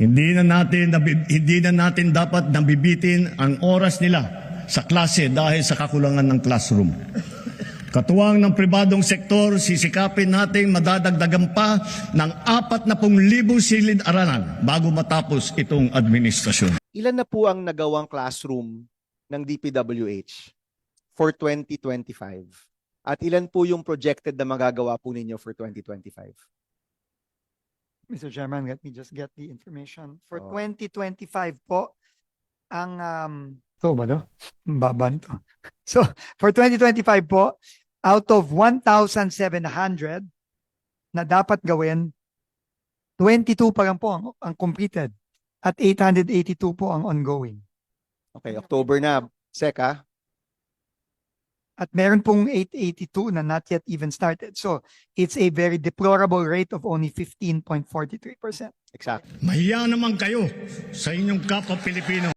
Hindi na natin dapat nabibitin ang oras nila sa klase dahil sa kakulangan ng classroom. Katuwang ng pribadong sektor, sisikapin natin madadagdagan pa ng 40,000 silid-aralan bago matapos itong administrasyon. Ilan na po ang nagawang classroom ng DPWH for 2025? At ilan po yung projected na magagawa po ninyo for 2025? Mr. Chairman, let me just get the information. For Oh. 2025 po, ang ito ba no? Baba nito. So, for 2025 po, out of 1,700 na dapat gawin, 22 pa lang po ang completed at 882 po ang ongoing. Okay, October na. Seka, At meron pong 882 na not yet even started. So, it's a very deplorable rate of only 15.43%. exact. Mahiya naman kayo sa inyong kapwa Pilipino.